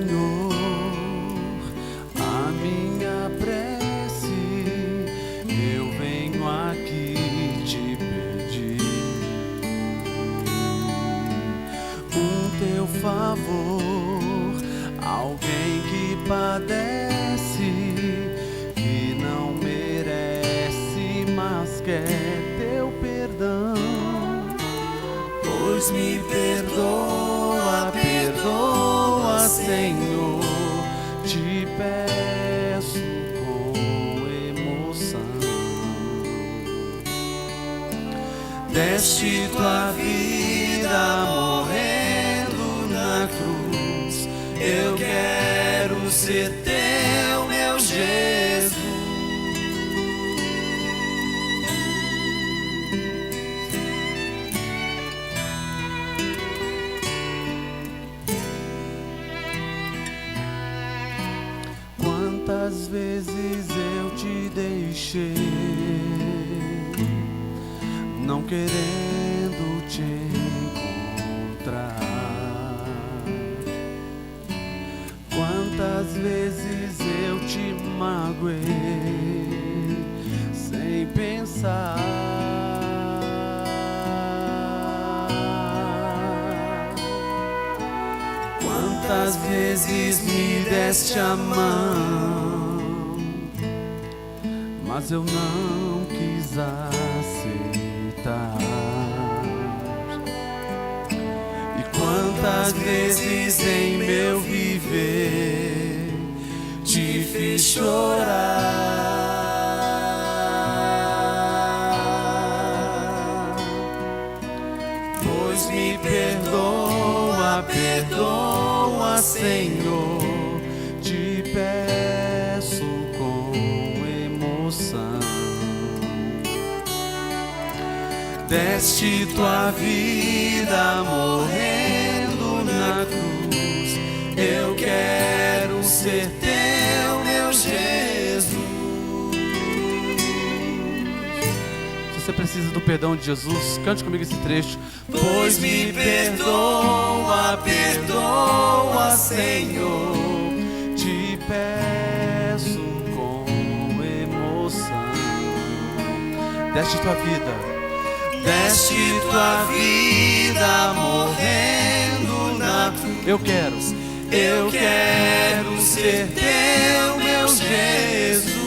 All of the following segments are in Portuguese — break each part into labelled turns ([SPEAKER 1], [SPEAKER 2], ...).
[SPEAKER 1] Senhor, a minha prece, eu venho aqui te pedir teu favor, alguém que padece, que não merece, mas quer teu perdão. Pois me perdoa, perdoa, Senhor, te peço com emoção. Deste tua vida morrendo na cruz, eu quero ser teu, meu Jesus. Quantas vezes eu te deixei, não querendo te encontrar. Quantas vezes eu te magoei, sem pensar. Quantas vezes me deste a mão, mas eu não quis aceitar. E quantas vezes em meu viver te fiz chorar. Pois me perdoa, perdoa, Senhor, te peço com emoção. Deste tua vida morrendo na cruz, eu quero ser teu, meu Jesus. Se você precisa do perdão de Jesus, cante comigo esse trecho. Pois me perdoa, perdoa, Senhor, te peço com emoção. Deste tua vida morrendo na cruz, eu quero ser teu, meu Jesus.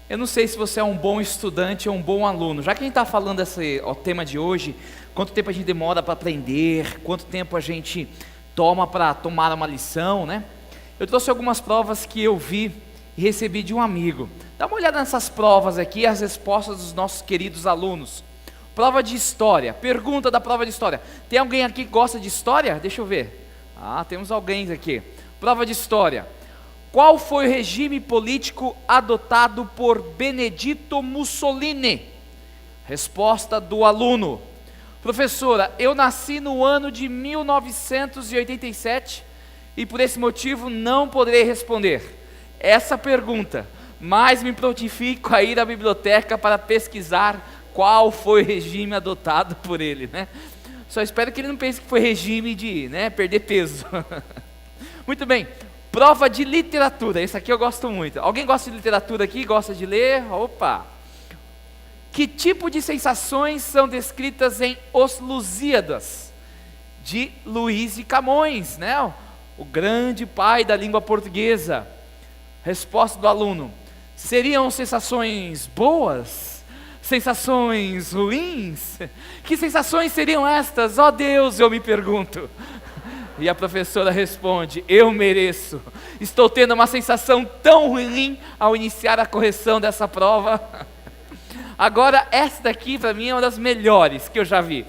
[SPEAKER 2] Eu não sei se você é um bom estudante ou um bom aluno. Já que a gente está falando desse tema de hoje, quanto tempo a gente demora para aprender, quanto tempo a gente toma para tomar uma lição, né? Eu trouxe algumas provas que eu vi e recebi de um amigo. Dá uma olhada nessas provas aqui, as respostas dos nossos queridos alunos. Prova de história, pergunta da prova de história. Tem alguém aqui que gosta de história? Deixa eu ver. Temos alguém aqui. Prova de história. Qual foi o regime político adotado por Benedito Mussolini? Resposta do aluno: professora, eu nasci no ano de 1987 e por esse motivo não poderei responder essa pergunta, mas me prontifico a ir à biblioteca para pesquisar qual foi o regime adotado por ele, né? Só espero que ele não pense que foi regime de, perder peso. Muito bem. Prova de literatura, esse aqui eu gosto muito. Alguém gosta de literatura aqui? Gosta de ler? Opa! Que tipo de sensações são descritas em Os Lusíadas, de Luís de Camões, né? O grande pai da língua portuguesa. Resposta do aluno: seriam sensações boas? Sensações ruins? Que sensações seriam estas? Ó Deus, eu me pergunto. E a professora responde: eu mereço. Estou tendo uma sensação tão ruim ao iniciar a correção dessa prova. Agora, essa daqui para mim é uma das melhores que eu já vi.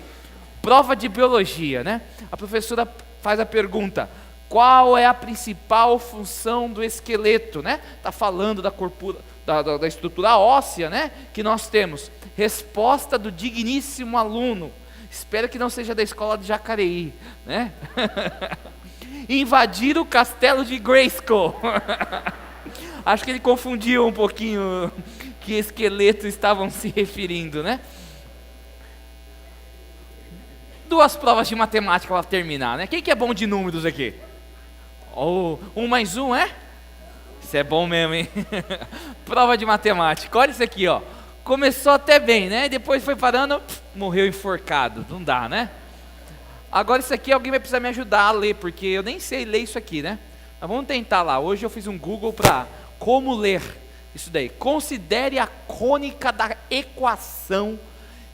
[SPEAKER 2] Prova de biologia, né? A professora faz a pergunta: Qual é a principal função do esqueleto, né? Está falando da estrutura óssea, né? Que nós temos. Resposta do digníssimo aluno. Espero que não seja da escola de Jacareí, né? Invadir o castelo de Grayskull. Acho que ele confundiu um pouquinho que esqueletos estavam se referindo, né? Duas provas de matemática para terminar, né? Quem que é bom de números aqui? Oh, 1 mais 1 é? Isso é bom mesmo, hein? Prova de matemática. Olha isso aqui, ó. Começou até bem, né? Depois foi parando, morreu enforcado. Não dá, né? Agora isso aqui alguém vai precisar me ajudar a ler, porque eu nem sei ler isso aqui, né? Mas vamos tentar lá. Hoje eu fiz um Google para como ler isso daí. Considere a cônica da equação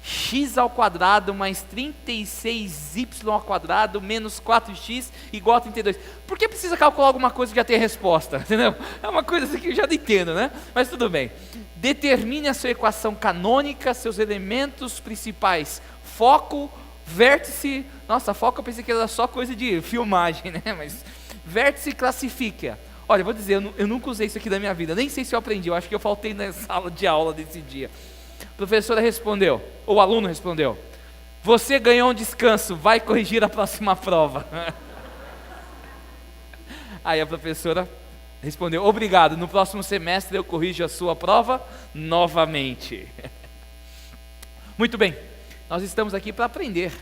[SPEAKER 2] x² mais 36y² menos 4x igual a 32. Por que precisa calcular alguma coisa que já tem a resposta? Entendeu? É uma coisa assim que eu já não entendo, né? Mas tudo bem. Determine a sua equação canônica, seus elementos principais: foco, vértice. Nossa, foco eu pensei que era só coisa de filmagem, né? Mas vértice classifica. Olha, eu vou dizer, eu nunca usei isso aqui na minha vida. Nem sei se eu aprendi, eu acho que eu faltei na sala de aula desse dia. A professora respondeu, ou o aluno respondeu: você ganhou um descanso, vai corrigir a próxima prova. Aí a professora respondeu: obrigado, no próximo semestre eu corrijo a sua prova novamente. Muito bem, nós estamos aqui para aprender.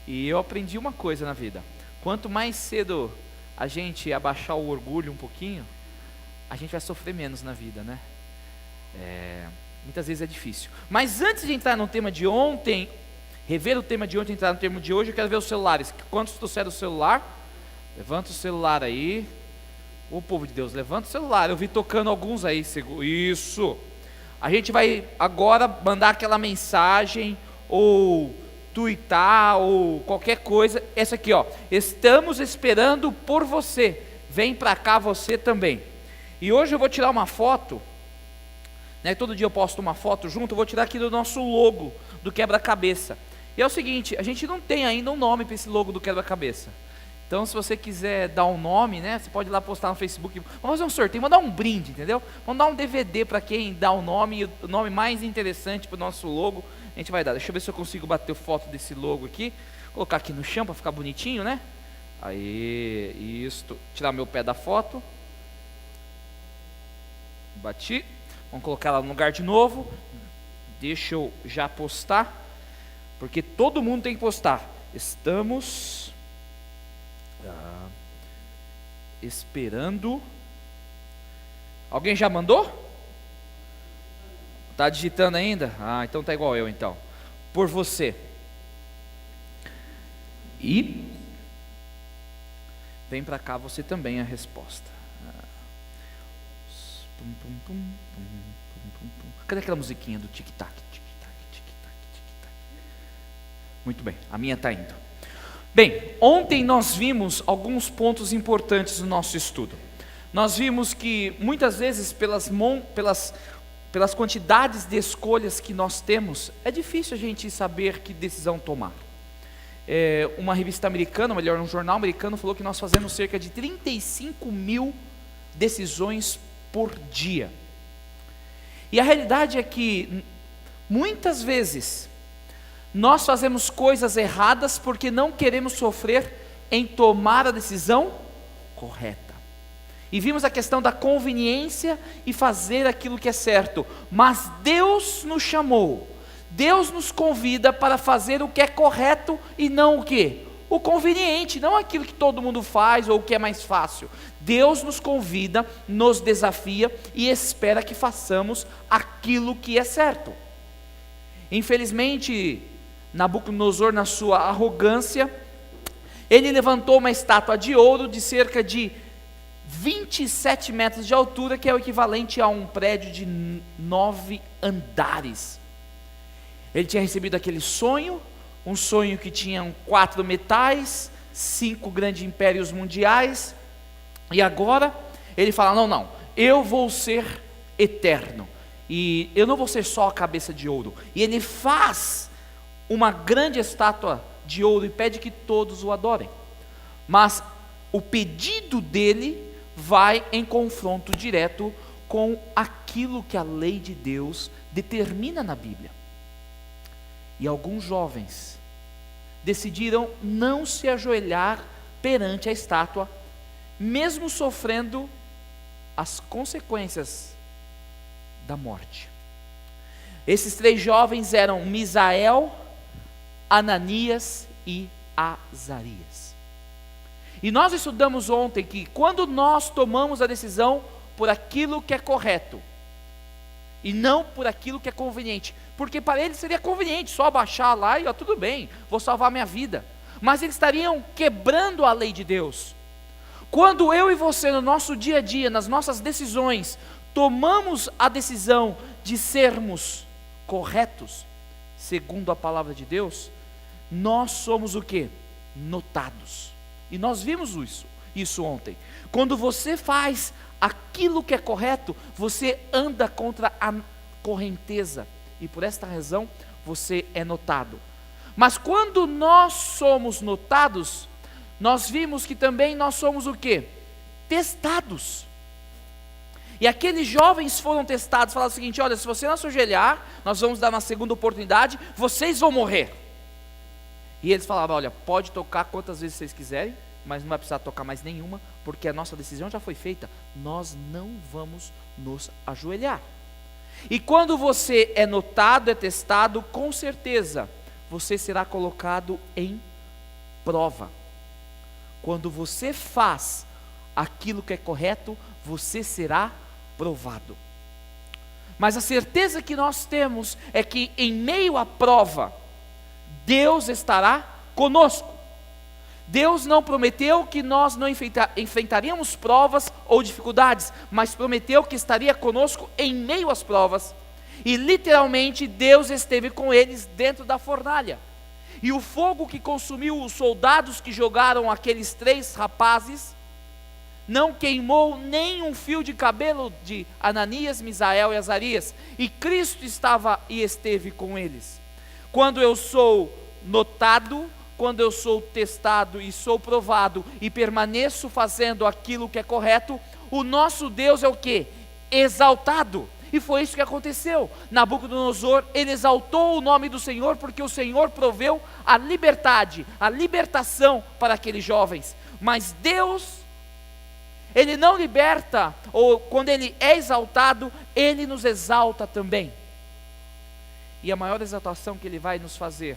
[SPEAKER 2] E eu aprendi uma coisa na vida: quanto mais cedo a gente abaixar o orgulho um pouquinho, a gente vai sofrer menos na vida, né? Muitas vezes é difícil. Mas antes de entrar no tema de ontem, rever o tema de ontem e entrar no tema de hoje, eu quero ver os celulares. Quantos trouxeram o celular? Levanta o celular aí. Ô povo de Deus, levanta o celular. Eu vi tocando alguns aí. Isso. A gente vai agora mandar aquela mensagem, ou tuitar, ou qualquer coisa. Essa aqui, ó: estamos esperando por você. Vem pra cá você também. E hoje eu vou tirar uma foto, né? Todo dia eu posto uma foto junto. Eu vou tirar aqui do nosso logo do quebra-cabeça. E é o seguinte: a gente não tem ainda um nome para esse logo do quebra-cabeça. Então, se você quiser dar um nome, né, você pode ir lá postar no Facebook. Vamos fazer um sorteio, vamos dar um brinde, entendeu? Vamos dar um DVD para quem dá o nome, e o nome mais interessante para o nosso logo, a gente vai dar. Deixa eu ver se eu consigo bater foto desse logo aqui. Colocar aqui no chão para ficar bonitinho, né? Aí, isso. Tirar meu pé da foto. Bati. Vamos colocar ela no lugar de novo. Deixa eu já postar, porque todo mundo tem que postar. Estamos esperando. Alguém já mandou? Tá digitando ainda? Então tá igual eu então. Por você. E vem para cá você também a resposta. Cadê aquela musiquinha do tic-tac, tic-tac, tic-tac, tic-tac? Muito bem, a minha está indo. Bem, ontem nós vimos alguns pontos importantes no nosso estudo. Nós vimos que muitas vezes pelas quantidades de escolhas que nós temos, é difícil a gente saber que decisão tomar. Uma revista americana, melhor, um jornal americano falou que nós fazemos cerca de 35 mil decisões por dia. E a realidade é que muitas vezes nós fazemos coisas erradas porque não queremos sofrer em tomar a decisão correta. E vimos a questão da conveniência e fazer aquilo que é certo. Mas Deus nos chamou, Deus nos convida para fazer o que é correto e não o quê? O conveniente, não aquilo que todo mundo faz ou o que é mais fácil. Deus nos convida, nos desafia e espera que façamos aquilo que é certo. Infelizmente, Nabucodonosor, na sua arrogância, ele levantou uma estátua de ouro de cerca de 27 metros de altura, que é o equivalente a um prédio de 9 andares. Ele tinha recebido aquele sonho, um sonho que tinha 4 metais, 5 grandes impérios mundiais, e agora ele fala: não, eu vou ser eterno, e eu não vou ser só a cabeça de ouro. E ele faz uma grande estátua de ouro e pede que todos o adorem. Mas o pedido dele vai em confronto direto com aquilo que a lei de Deus determina na Bíblia. E alguns jovens decidiram não se ajoelhar perante a estátua, mesmo sofrendo as consequências da morte. Esses 3 jovens eram Misael, Ananias e Azarias. E nós estudamos ontem que quando nós tomamos a decisão por aquilo que é correto e não por aquilo que é conveniente, porque para eles seria conveniente só abaixar lá e tudo bem, vou salvar minha vida, mas eles estariam quebrando a lei de Deus. Quando eu e você no nosso dia a dia, nas nossas decisões, tomamos a decisão de sermos corretos, segundo a palavra de Deus, nós somos o quê? Notados. E nós vimos isso ontem. Quando você faz aquilo que é correto, você anda contra a correnteza, e por esta razão você é notado. Mas quando nós somos notados, nós vimos que também nós somos o quê? Testados. E aqueles jovens foram testados, falaram o seguinte: olha, se você não se ajoelhar, nós vamos dar uma segunda oportunidade, vocês vão morrer. E eles falavam: olha, pode tocar quantas vezes vocês quiserem, mas não vai precisar tocar mais nenhuma, porque a nossa decisão já foi feita, nós não vamos nos ajoelhar. E quando você é notado, é testado, com certeza, você será colocado em prova. Quando você faz aquilo que é correto, você será provado. Mas a certeza que nós temos é que em meio à prova, Deus estará conosco. Deus não prometeu que nós não enfrentaríamos provas ou dificuldades, mas prometeu que estaria conosco em meio às provas. E literalmente Deus esteve com eles dentro da fornalha. E o fogo que consumiu os soldados que jogaram aqueles 3 rapazes, não queimou nem um fio de cabelo de Ananias, Misael e Azarias. E Cristo estava e esteve com eles. Quando eu sou notado, quando eu sou testado e sou provado e permaneço fazendo aquilo que é correto, o nosso Deus é o quê? Exaltado. E foi isso que aconteceu. Nabucodonosor, ele exaltou o nome do Senhor, porque o Senhor proveu a liberdade, a libertação para aqueles jovens. Mas Deus, Ele não liberta, ou quando Ele é exaltado, Ele nos exalta também. E a maior exaltação que Ele vai nos fazer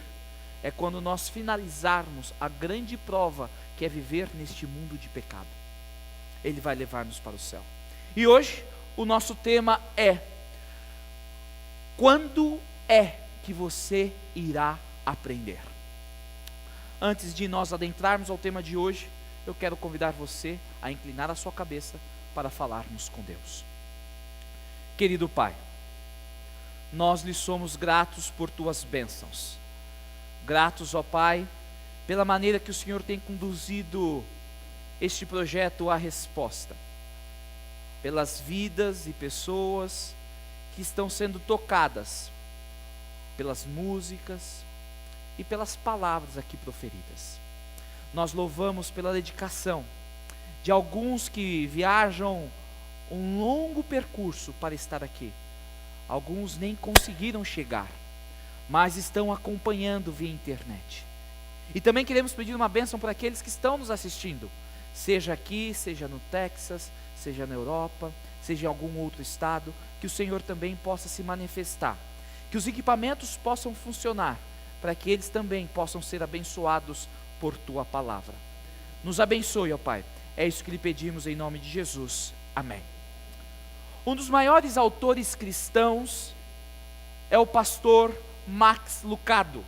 [SPEAKER 2] é quando nós finalizarmos a grande prova que é viver neste mundo de pecado. Ele vai levar-nos para o céu. E hoje o nosso tema é: quando é que você irá aprender? Antes de nós adentrarmos ao tema de hoje, eu quero convidar você a inclinar a sua cabeça para falarmos com Deus. Querido Pai, nós lhe somos gratos por tuas bênçãos. Gratos, ó Pai, pela maneira que o Senhor tem conduzido este projeto à resposta, pelas vidas e pessoas que estão sendo tocadas, pelas músicas e pelas palavras aqui proferidas. Nós louvamos pela dedicação de alguns que viajam um longo percurso para estar aqui. Alguns nem conseguiram chegar, mas estão acompanhando via internet. E também queremos pedir uma bênção para aqueles que estão nos assistindo, seja aqui, seja no Texas, seja na Europa, seja em algum outro estado, que o Senhor também possa se manifestar, que os equipamentos possam funcionar, para que eles também possam ser abençoados por Tua palavra. Nos abençoe, ó Pai, é isso que lhe pedimos em nome de Jesus, amém. Um dos maiores autores cristãos é o pastor Max Lucado.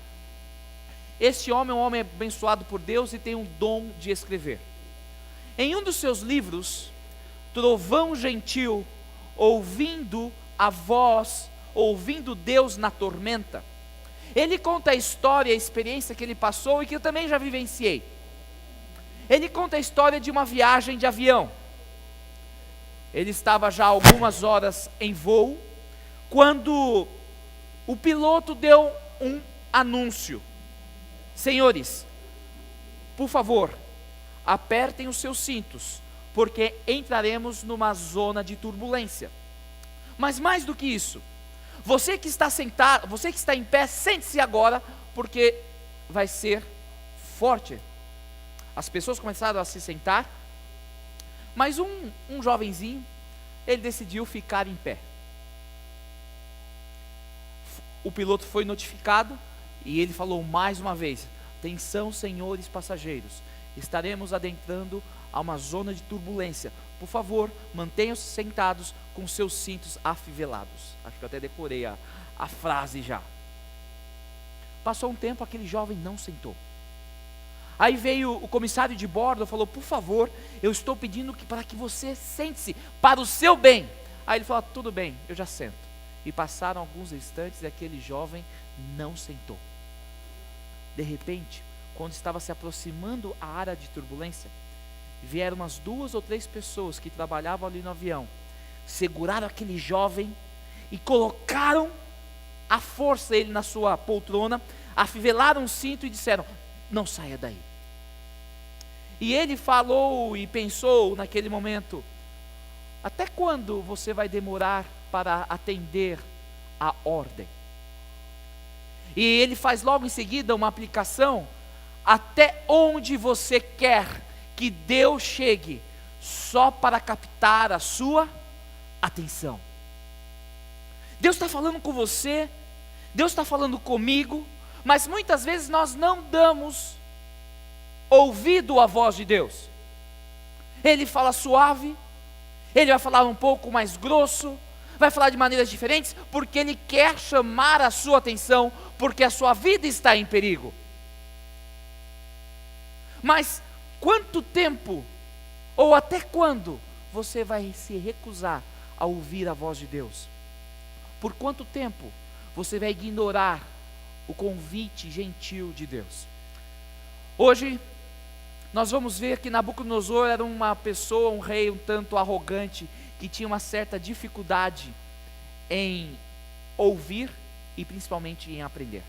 [SPEAKER 2] Este homem é um homem abençoado por Deus e tem um dom de escrever. Em um dos seus livros, Trovão Gentil, ouvindo a voz, ouvindo Deus na tormenta, ele conta a história, a experiência que ele passou e que eu também já vivenciei. Ele conta a história de uma viagem de avião. Ele estava já algumas horas em voo, quando o piloto deu um anúncio: senhores, por favor, apertem os seus cintos, porque entraremos numa zona de turbulência. Mas mais do que isso, você que está sentado, você que está em pé, sente-se agora, porque vai ser forte. As pessoas começaram a se sentar, mas um jovenzinho, ele decidiu ficar em pé. O piloto foi notificado e ele falou mais uma vez: atenção, senhores passageiros, estaremos adentrando a uma zona de turbulência. Por favor, mantenham-se sentados com seus cintos afivelados. Acho que eu até decorei a frase já. Passou um tempo, aquele jovem não sentou. Aí veio o comissário de bordo e falou: por favor, eu estou pedindo para que você sente-se, para o seu bem. Aí ele falou: tudo bem, eu já sento. E passaram alguns instantes e aquele jovem não sentou. De repente, quando estava se aproximando a área de turbulência, vieram umas 2 ou 3 pessoas que trabalhavam ali no avião, seguraram aquele jovem e colocaram à força ele na sua poltrona, afivelaram o cinto e disseram: não saia daí. E ele falou e pensou naquele momento: até quando você vai demorar para atender a ordem? E ele faz logo em seguida uma aplicação: até onde você quer que Deus chegue só para captar a sua atenção? Deus está falando com você, Deus está falando comigo, mas muitas vezes nós não damos ouvido à voz de Deus. Ele fala suave, ele vai falar um pouco mais grosso, vai falar de maneiras diferentes, porque ele quer chamar a sua atenção, porque a sua vida está em perigo. Mas quanto tempo, ou até quando, você vai se recusar a ouvir a voz de Deus? Por quanto tempo você vai ignorar o convite gentil de Deus? Hoje, nós vamos ver que Nabucodonosor era uma pessoa, um rei um tanto arrogante, que tinha uma certa dificuldade em ouvir e principalmente em aprender.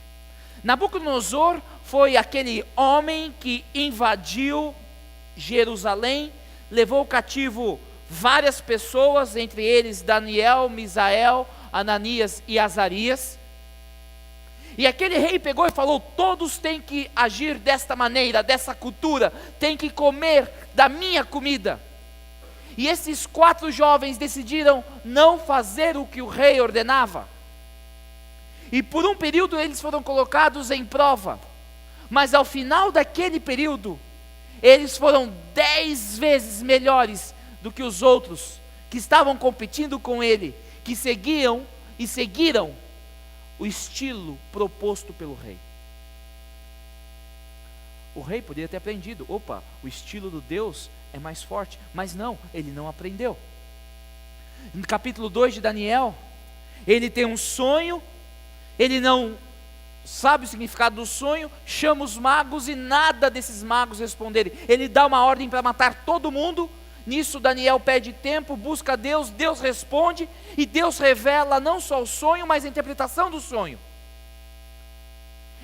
[SPEAKER 2] Nabucodonosor foi aquele homem que invadiu Jerusalém, levou cativo várias pessoas, entre eles Daniel, Misael, Ananias e Azarias. E aquele rei pegou e falou: todos têm que agir desta maneira, dessa cultura, têm que comer da minha comida. E esses 4 jovens decidiram não fazer o que o rei ordenava. E por um período eles foram colocados em prova. Mas ao final daquele período, eles foram 10 vezes melhores do que os outros que estavam competindo com ele, que seguiam e seguiram o estilo proposto pelo rei. O rei poderia ter aprendido: opa, o estilo do Deus é mais forte. Mas não, ele não aprendeu. No capítulo 2 de Daniel, ele tem um sonho, ele não sabe o significado do sonho, chama os magos e nada desses magos responderem. Ele dá uma ordem para matar todo mundo. Nisso Daniel pede tempo, busca Deus, Deus responde, e Deus revela não só o sonho, mas a interpretação do sonho.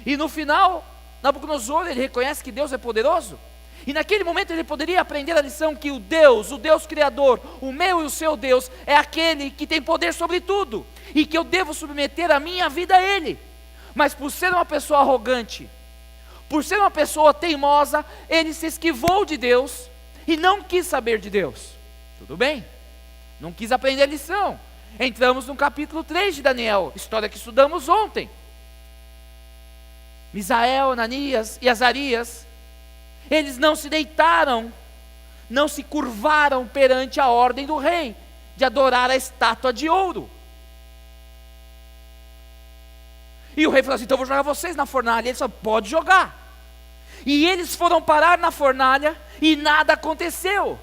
[SPEAKER 2] E no final, Nabucodonosor, ele reconhece que Deus é poderoso, e naquele momento ele poderia aprender a lição que o Deus Criador, o meu e o seu Deus, é aquele que tem poder sobre tudo, e que eu devo submeter a minha vida a Ele. Mas por ser uma pessoa arrogante, por ser uma pessoa teimosa, ele se esquivou de Deus, e não quis saber de Deus. Tudo bem, não quis aprender a lição. Entramos no capítulo 3 de Daniel, história que estudamos ontem. Misael, Ananias e Azarias, eles não se deitaram, não se curvaram perante a ordem do rei, de adorar a estátua de ouro. E o rei falou assim: então eu vou jogar vocês na fornalha. Ele falou: pode jogar. E eles foram parar na fornalha e nada aconteceu.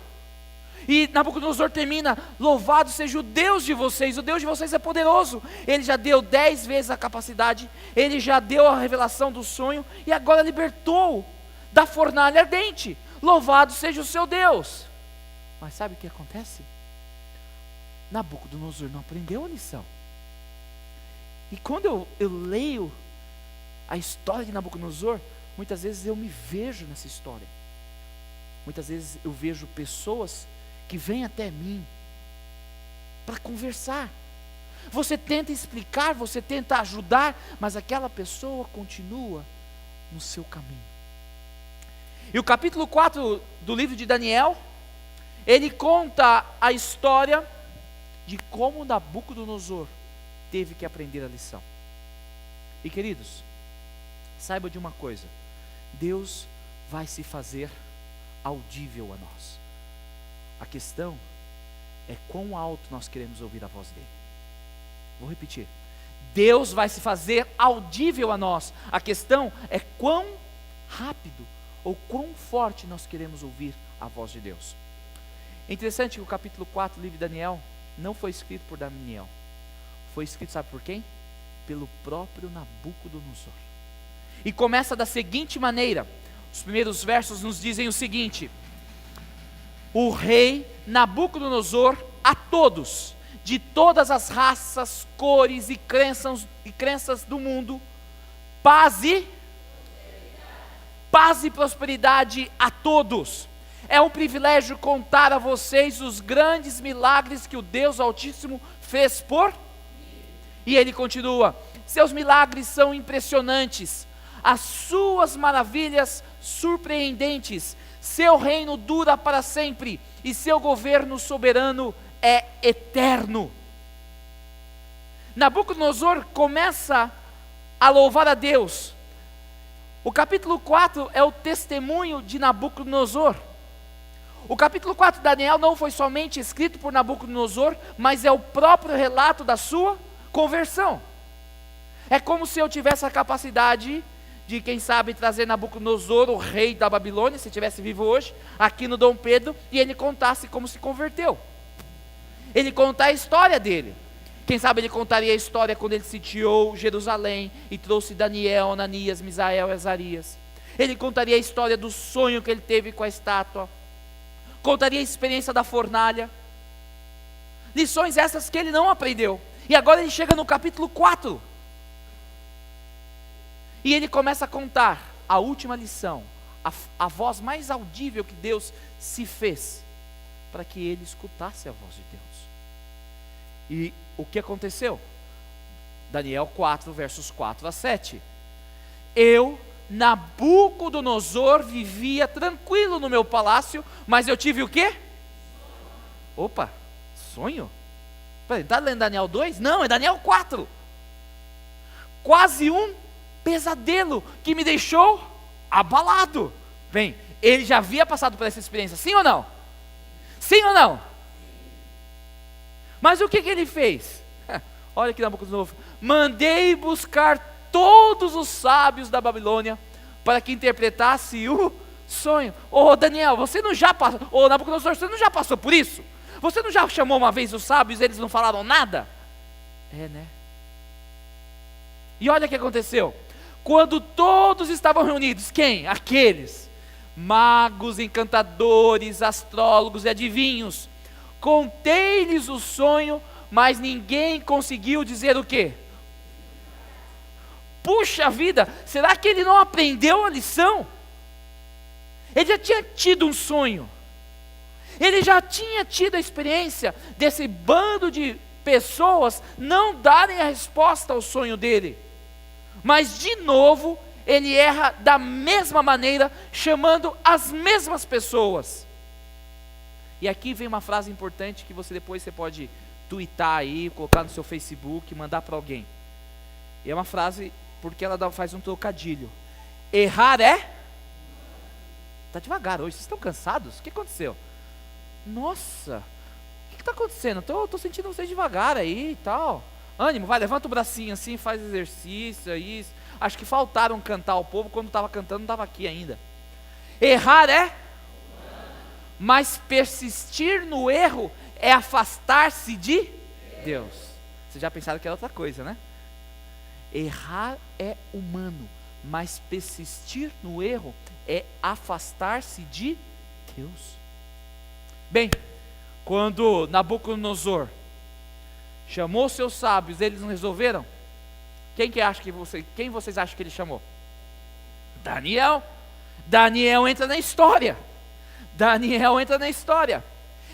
[SPEAKER 2] E Nabucodonosor termina: louvado seja o Deus de vocês, o Deus de vocês é poderoso. Ele já deu 10 vezes a capacidade, ele já deu a revelação do sonho, e agora libertou da fornalha ardente. Louvado seja o seu Deus. Mas sabe o que acontece? Nabucodonosor não aprendeu a lição. E quando eu leio a história de Nabucodonosor, muitas vezes eu me vejo nessa história. Muitas vezes eu vejo pessoas que vêm até mim para conversar. Você tenta explicar, você tenta ajudar, mas aquela pessoa continua no seu caminho. E o capítulo 4 do livro de Daniel, ele conta a história de como Nabucodonosor teve que aprender a lição. E queridos, saiba de uma coisa: Deus vai se fazer audível a nós. A questão é quão alto nós queremos ouvir a voz dele. Vou repetir: Deus vai se fazer audível a nós. A questão é quão rápido ou quão forte nós queremos ouvir a voz de Deus. É interessante que o capítulo 4 do livro de Daniel não foi escrito por Daniel. Foi escrito, sabe por quem? Pelo próprio Nabucodonosor. E começa da seguinte maneira. Os primeiros versos nos dizem o seguinte: o rei Nabucodonosor a todos, de todas as raças, cores e crenças do mundo, paz e prosperidade a todos. É um privilégio contar a vocês os grandes milagres que o Deus Altíssimo fez por. E ele continua: seus milagres são impressionantes, as suas maravilhas surpreendentes, seu reino dura para sempre e seu governo soberano é eterno. Nabucodonosor começa a louvar a Deus. O capítulo 4 é o testemunho de Nabucodonosor. O capítulo 4 de Daniel não foi somente escrito por Nabucodonosor, mas é o próprio relato da sua conversão. É como se eu tivesse a capacidade de, quem sabe, trazer Nabucodonosor, o rei da Babilônia, se estivesse vivo hoje, aqui no Dom Pedro, e ele contasse como se converteu. Ele conta a história dele. Quem sabe ele contaria a história quando ele sitiou Jerusalém e trouxe Daniel, Ananias, Misael e Azarias. Ele contaria a história do sonho que ele teve com a estátua. Contaria a experiência da fornalha. Lições essas que ele não aprendeu. E agora ele chega no capítulo 4. E ele começa a contar a última lição, a voz mais audível que Deus se fez, para que ele escutasse a voz de Deus. E o que aconteceu? Daniel 4, versos 4 a 7. Eu, Nabucodonosor, vivia tranquilo no meu palácio, mas eu tive o quê? Opa, sonho? Peraí, está lendo Daniel 2? Não, é Daniel 4. Quase um pesadelo que me deixou abalado. Bem, ele já havia passado por essa experiência, sim ou não? Sim ou não? Mas o que ele fez? Olha aqui Nabucodonosor: mandei buscar todos os sábios da Babilônia para que interpretasse o sonho. Ô Daniel, você não já passou? Ô Nabucodonosor, você não já passou por isso? Você não já chamou uma vez os sábios e eles não falaram nada? É, né? E olha o que aconteceu. Quando todos estavam reunidos, quem? Aqueles magos, encantadores, astrólogos e adivinhos. Contei-lhes o sonho, mas ninguém conseguiu dizer o quê? Puxa vida, será que ele não aprendeu a lição? Ele já tinha tido um sonho. Ele já tinha tido a experiência desse bando de pessoas não darem a resposta ao sonho dele. Mas de novo, ele erra da mesma maneira, chamando as mesmas pessoas. E aqui vem uma frase importante que depois você pode twittar aí, colocar no seu Facebook, mandar para alguém. E é uma frase porque ela faz um trocadilho. Errar é... Está devagar hoje, vocês estão cansados? O que aconteceu? Nossa, o que está acontecendo? Estou sentindo vocês devagar aí e tal. Ânimo, vai, levanta o bracinho assim, faz exercício aí. Acho que faltaram cantar ao povo, quando estava cantando não estava aqui ainda. Errar é... Mas persistir no erro é afastar-se de Deus. Vocês já pensaram que era outra coisa, né? Errar é humano, mas persistir no erro é afastar-se de Deus. Bem, quando Nabucodonosor chamou seus sábios, eles não resolveram? Quem vocês acham que ele chamou? Daniel. Daniel entra na história. Daniel entra na história.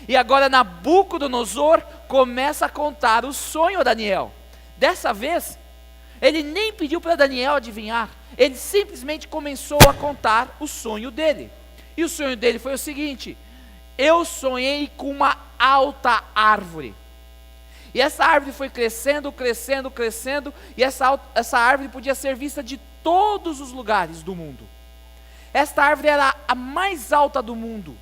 [SPEAKER 2] E agora Nabucodonosor começa a contar o sonho a Daniel. Dessa vez, ele nem pediu para Daniel adivinhar, ele simplesmente começou a contar o sonho dele. E o sonho dele foi o seguinte: eu sonhei com uma alta árvore. E essa árvore foi crescendo, crescendo, crescendo, e essa árvore podia ser vista de todos os lugares do mundo. Esta árvore era a mais alta do mundo.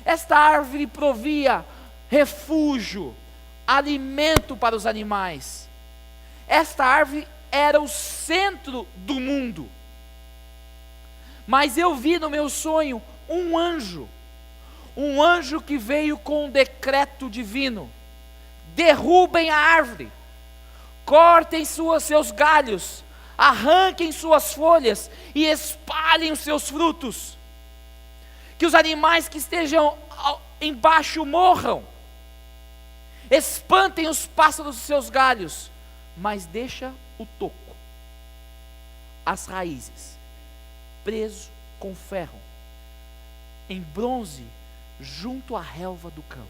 [SPEAKER 2] Esta árvore provia refúgio, alimento para os animais. Esta árvore era o centro do mundo. Mas eu vi no meu sonho um anjo que veio com um decreto divino: derrubem a árvore, cortem seus galhos, arranquem suas folhas e espalhem os seus frutos, que os animais que estejam embaixo morram, espantem os pássaros dos seus galhos, mas deixa o toco, as raízes, preso com ferro, em bronze, junto à relva do campo.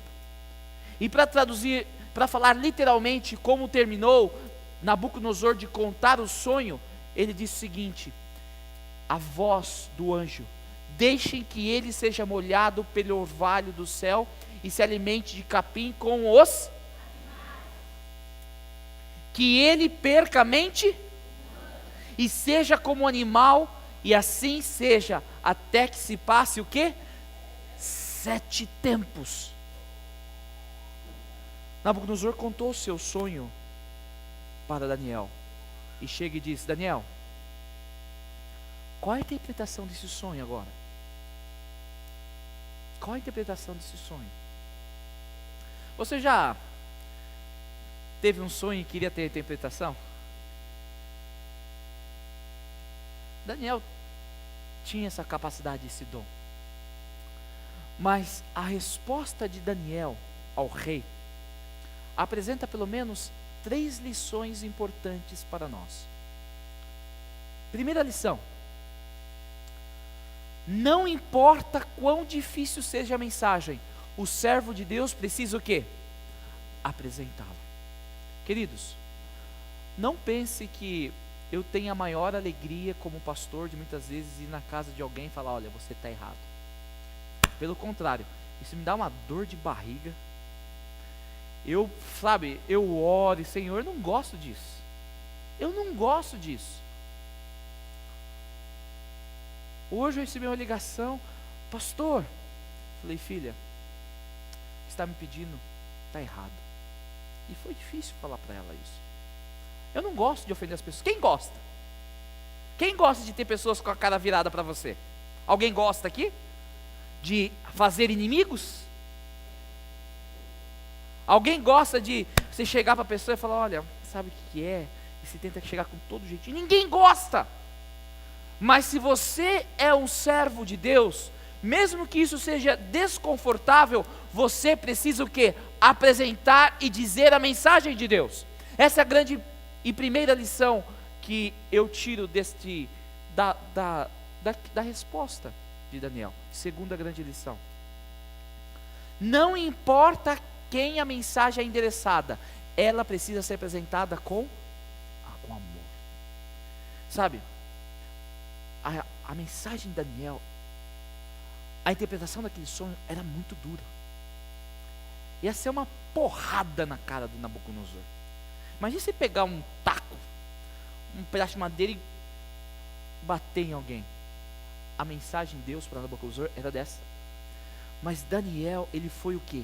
[SPEAKER 2] E para traduzir, para falar literalmente como terminou Nabucodonosor de contar o sonho, ele disse o seguinte: a voz do anjo: deixem que ele seja molhado pelo orvalho do céu e se alimente de capim com os... que ele perca a mente e seja como animal, e assim seja, até que se passe o quê? 7 tempos. Nabucodonosor contou o seu sonho para Daniel, e chega e diz: Daniel, qual é a interpretação desse sonho agora? Qual a interpretação desse sonho? Você já teve um sonho e queria ter interpretação? Daniel tinha essa capacidade, esse dom. Mas a resposta de Daniel ao rei apresenta pelo menos 3 lições importantes para nós. Primeira lição: não importa quão difícil seja a mensagem, o servo de Deus precisa o quê? Apresentá-la. Queridos, não pense que eu tenho a maior alegria como pastor de muitas vezes ir na casa de alguém e falar: olha, você está errado. Pelo contrário, isso me dá uma dor de barriga. Eu oro, Senhor, eu não gosto disso. Eu não gosto disso. Hoje eu recebi uma ligação: pastor, falei, filha, o que está me pedindo está errado. E foi difícil falar para ela isso. Eu não gosto de ofender as pessoas. Quem gosta? Quem gosta de ter pessoas com a cara virada para você? Alguém gosta aqui? De fazer inimigos? Alguém gosta de você chegar para a pessoa e falar: olha, sabe o que é? E você tenta chegar com todo jeito. Ninguém gosta. Mas se você é um servo de Deus, mesmo que isso seja desconfortável, você precisa o quê? Apresentar e dizer a mensagem de Deus. Essa é a grande e primeira lição que eu tiro da resposta de Daniel. Segunda grande lição: não importa quem a mensagem é endereçada, ela precisa ser apresentada com amor. Sabe, a mensagem de Daniel, a interpretação daquele sonho era muito dura. Ia ser uma porrada na cara do Nabucodonosor. Imagina você pegar um taco, um pedaço de madeira e bater em alguém. A mensagem de Deus para Nabucodonosor era dessa. Mas Daniel, ele foi o quê?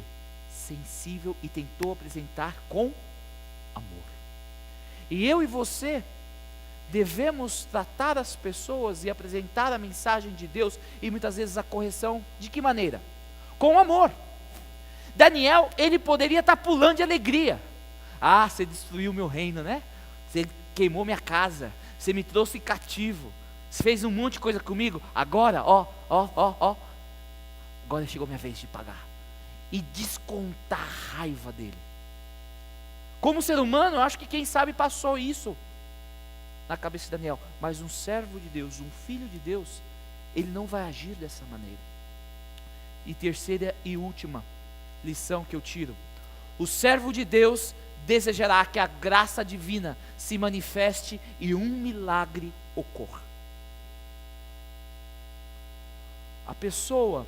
[SPEAKER 2] Sensível e tentou apresentar com amor. E eu e você devemos tratar as pessoas e apresentar a mensagem de Deus, e muitas vezes a correção, de que maneira? Com amor. Daniel, ele poderia estar pulando de alegria. Ah, você destruiu meu reino, né? Você queimou minha casa, você me trouxe cativo, você fez um monte de coisa comigo. Agora, agora chegou minha vez de pagar. E descontar a raiva dele. Como ser humano, eu acho que quem sabe passou isso na cabeça de Daniel. Mas um servo de Deus, um filho de Deus, ele não vai agir dessa maneira. E terceira e última lição que eu tiro: o servo de Deus desejará que a graça divina se manifeste e um milagre ocorra. A pessoa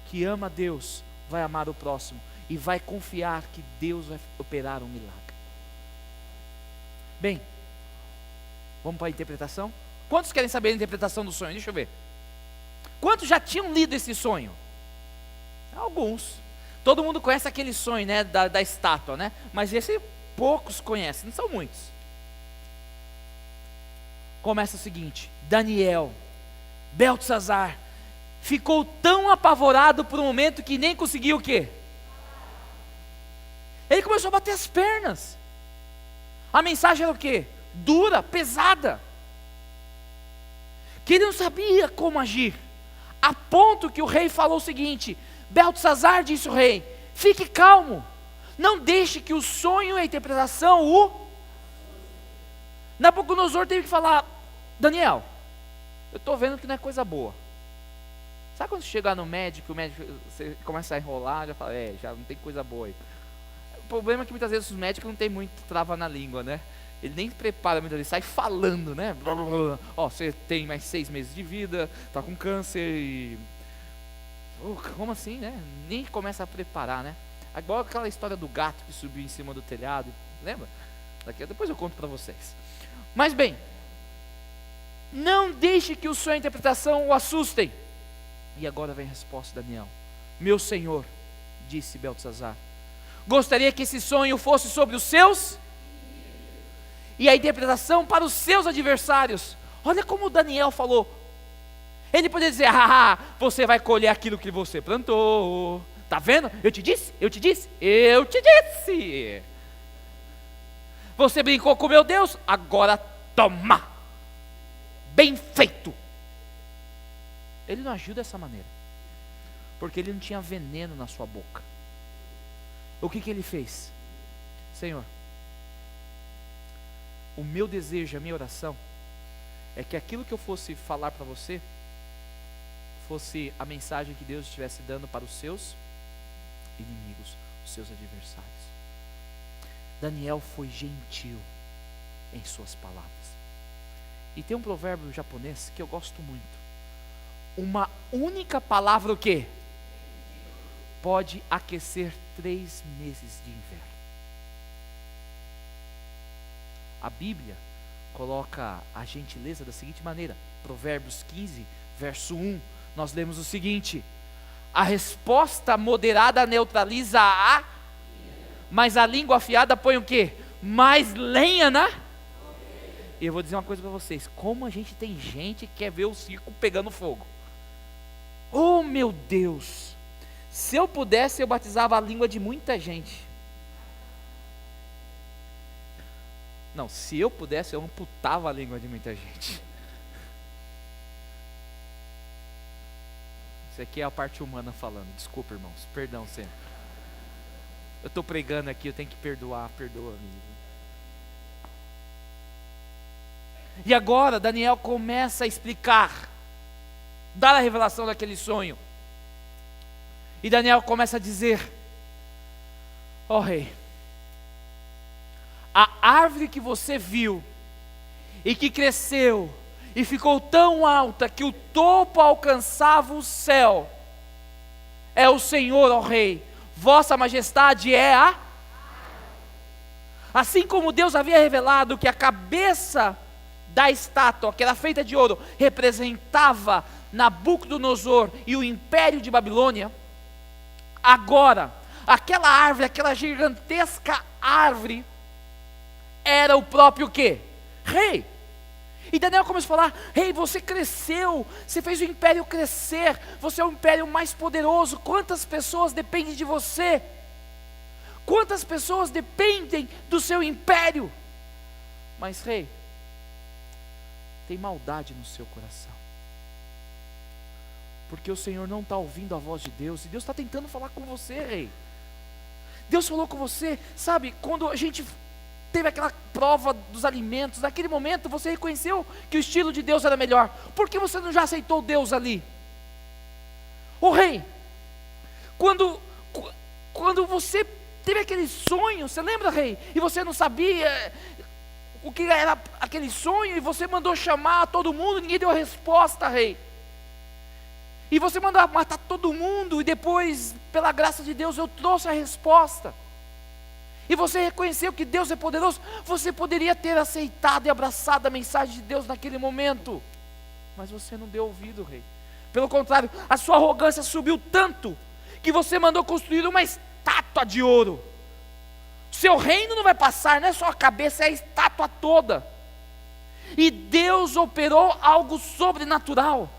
[SPEAKER 2] que ama a Deus vai amar o próximo e vai confiar que Deus vai operar um milagre. Bem, vamos para a interpretação? Quantos querem saber a interpretação do sonho? Deixa eu ver. Quantos já tinham lido esse sonho? Alguns. Todo mundo conhece aquele sonho, né, da estátua, né? Mas esse poucos conhecem, não são muitos. Começa o seguinte: Daniel, Beltesazar, ficou tão apavorado por um momento que nem conseguiu o quê? Ele começou a bater as pernas. A mensagem era o quê? Dura, pesada. Que ele não sabia como agir. A ponto que o rei falou o seguinte: Beltesazar, disse o rei, fique calmo. Não deixe que o sonho e a interpretação o... Nabucodonosor teve que falar: Daniel, eu estou vendo que não é coisa boa. Sabe quando você chegar no médico, o médico você começa a enrolar, já fala, já não tem coisa boa aí. O problema é que muitas vezes os médicos não tem muito trava na língua, né? Ele nem prepara muitas vezes, sai falando, né? Ó, você tem mais 6 meses de vida, tá com câncer e... como assim, né? Nem começa a preparar, né? Igual aquela história do gato que subiu em cima do telhado, lembra? Depois eu conto para vocês. Mas bem, não deixe que o sonho e a interpretação o assustem. E agora vem a resposta de Daniel: meu senhor, disse Beltesazar, gostaria que esse sonho fosse sobre os seus e a interpretação para os seus adversários. Olha como Daniel falou. Ele poderia dizer: você vai colher aquilo que você plantou. Tá vendo? Eu te disse, eu te disse, eu te disse. Você brincou com meu Deus, agora toma. Bem feito. Ele não agiu dessa maneira, porque ele não tinha veneno na sua boca. O que ele fez? Senhor, o meu desejo, a minha oração é que aquilo que eu fosse falar para você fosse a mensagem que Deus estivesse dando para os seus inimigos, os seus adversários. Daniel foi gentil em suas palavras. E tem um provérbio japonês que eu gosto muito: uma única palavra o quê? Pode aquecer 3 meses de inverno. A Bíblia coloca a gentileza da seguinte maneira: Provérbios 15, verso 1, nós lemos o seguinte: a resposta moderada neutraliza a, mas a língua afiada põe o quê? Mais lenha na... E eu vou dizer uma coisa para vocês: como a gente tem gente que quer ver o circo pegando fogo. Oh meu Deus, se eu pudesse eu batizava a língua de muita gente. Não, se eu pudesse eu amputava a língua de muita gente. Isso aqui é a parte humana falando. Desculpa, irmãos, perdão sempre. Eu estou pregando aqui, eu tenho que perdoar, perdoa-me. E agora Daniel começa a explicar, dar a revelação daquele sonho. E Daniel começa a dizer: ó rei, a árvore que você viu e que cresceu e ficou tão alta que o topo alcançava o céu, é o Senhor, ó rei. Vossa majestade é a... Assim como Deus havia revelado que a cabeça da estátua, que era feita de ouro, representava Nabucodonosor e o império de Babilônia, agora, aquela árvore, aquela gigantesca árvore, era o próprio quê? Rei. E Daniel começou a falar: rei, você cresceu, você fez o império crescer, você é o império mais poderoso. Quantas pessoas dependem de você? Quantas pessoas dependem do seu império? Mas rei, tem maldade no seu coração, porque o Senhor não está ouvindo a voz de Deus, e Deus está tentando falar com você, rei. Deus falou com você, sabe, quando a gente teve aquela prova dos alimentos, naquele momento você reconheceu que o estilo de Deus era melhor. Por que você não já aceitou Deus ali? O rei, Quando, quando você teve aquele sonho, você lembra, rei? E você não sabia o que era aquele sonho, e você mandou chamar todo mundo, ninguém deu a resposta, rei. E você mandou matar todo mundo, e depois, pela graça de Deus, eu trouxe a resposta. E você reconheceu que Deus é poderoso. Você poderia ter aceitado e abraçado a mensagem de Deus naquele momento, mas você não deu ouvido, rei. Pelo contrário, a sua arrogância subiu tanto, que você mandou construir uma estátua de ouro. Seu reino não vai passar, não é só a cabeça, é a estátua toda. E Deus operou algo sobrenatural.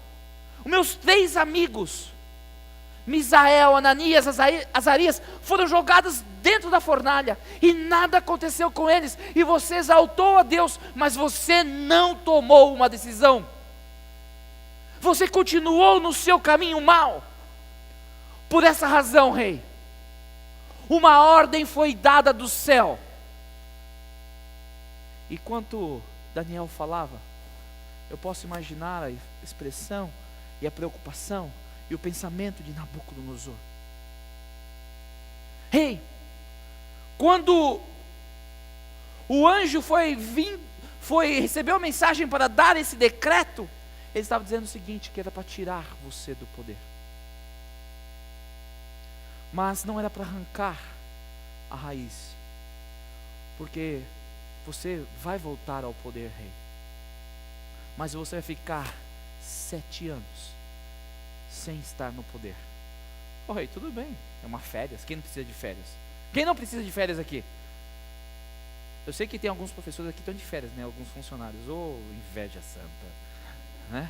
[SPEAKER 2] Os meus 3 amigos, Misael, Ananias, Azarias, foram jogados dentro da fornalha, e nada aconteceu com eles, e você exaltou a Deus, mas você não tomou uma decisão. Você continuou no seu caminho mau. Por essa razão, rei, uma ordem foi dada do céu. E enquanto Daniel falava, eu posso imaginar a expressão e a preocupação e o pensamento de Nabucodonosor. Rei, quando o anjo recebeu a mensagem para dar esse decreto, ele estava dizendo o seguinte, que era para tirar você do poder. Mas não era para arrancar a raiz, porque você vai voltar ao poder, rei, mas você vai ficar 7 anos sem estar no poder. Oh, rei, tudo bem, é uma férias, quem não precisa de férias? Quem não precisa de férias aqui? Eu sei que tem alguns professores aqui que estão de férias, né? Alguns funcionários, inveja santa, né?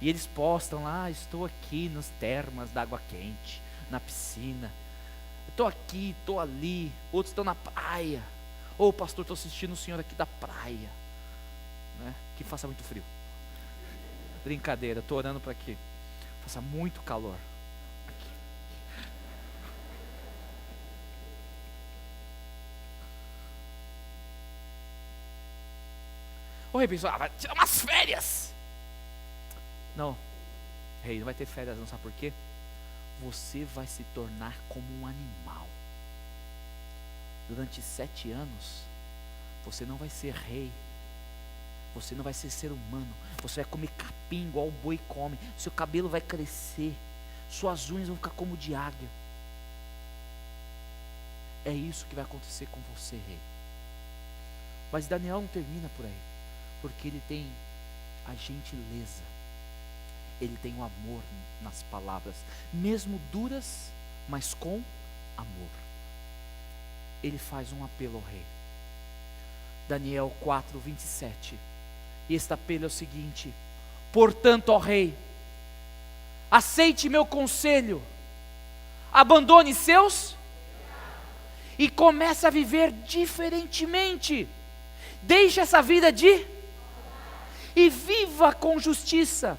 [SPEAKER 2] E eles postam lá, estou aqui nas termas da água quente, na piscina, estou aqui, estou ali. Outros estão na praia. Pastor, estou assistindo o senhor aqui da praia, né? Que faça muito frio. Brincadeira, estou orando para que faça muito calor. Rei pensou, vai tirar umas férias. Não, rei, não vai ter férias não, sabe por quê? Você vai se tornar como um animal. Durante 7 anos, você não vai ser rei, você não vai ser ser humano, você vai comer capim igual o boi come, seu cabelo vai crescer, suas unhas vão ficar como de águia. É isso que vai acontecer com você, rei. Mas Daniel não termina por aí, porque ele tem a gentileza, ele tem o amor nas palavras, mesmo duras, mas com amor. Ele faz um apelo ao rei. Daniel 4:27. E este apelo é o seguinte: portanto, ó rei, aceite meu conselho, abandone seus e comece a viver diferentemente. Deixe essa vida e viva com justiça.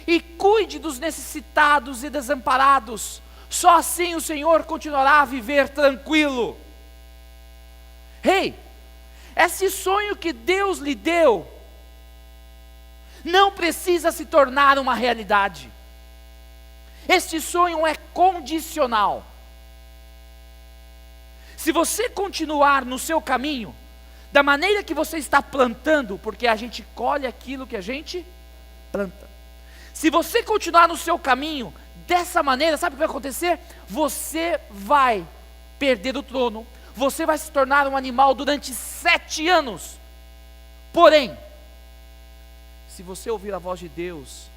[SPEAKER 2] E cuide dos necessitados e desamparados. Só assim o Senhor continuará a viver tranquilo. Rei, esse sonho que Deus lhe deu não precisa se tornar uma realidade. Este sonho é condicional. Se você continuar no seu caminho, da maneira que você está plantando, porque a gente colhe aquilo que a gente planta. Se você continuar no seu caminho dessa maneira, sabe o que vai acontecer? Você vai perder o trono, você vai se tornar um animal durante 7 anos. Porém, se você ouvir a voz de Deus,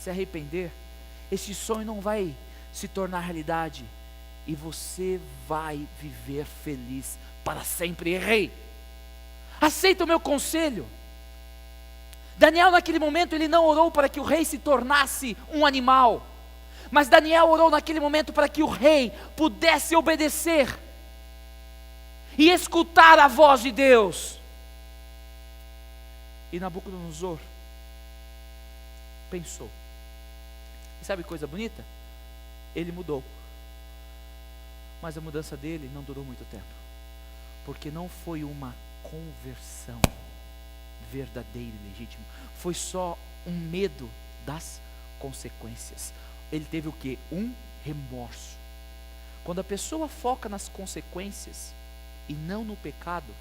[SPEAKER 2] se arrepender, esse sonho não vai se tornar realidade, e você vai viver feliz para sempre. Rei, aceita o meu conselho. Daniel naquele momento ele não orou para que o rei se tornasse um animal, mas Daniel orou naquele momento para que o rei pudesse obedecer e escutar a voz de Deus. E Nabucodonosor pensou, e sabe coisa bonita? Ele mudou, mas a mudança dele não durou muito tempo, porque não foi uma conversão verdadeiro e legítimo, foi só um medo das consequências. Ele teve o que? Um remorso. Quando a pessoa foca nas consequências e não no pecado,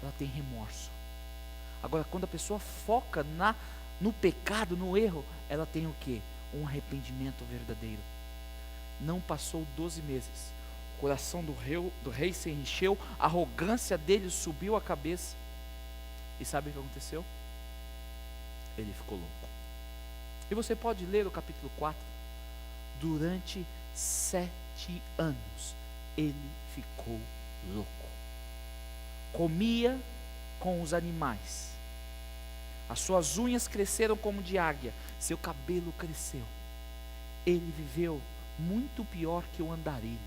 [SPEAKER 2] ela tem remorso. Agora, quando a pessoa foca no pecado, no erro, ela tem o quê? Um arrependimento verdadeiro. Não passou 12 meses, o coração do rei se encheu, a arrogância dele subiu a cabeça. E sabe o que aconteceu? Ele ficou louco. E você pode ler o capítulo 4. Durante 7 anos, ele ficou louco. Comia com os animais. As suas unhas cresceram como de águia. Seu cabelo cresceu. Ele viveu muito pior que o andarilho.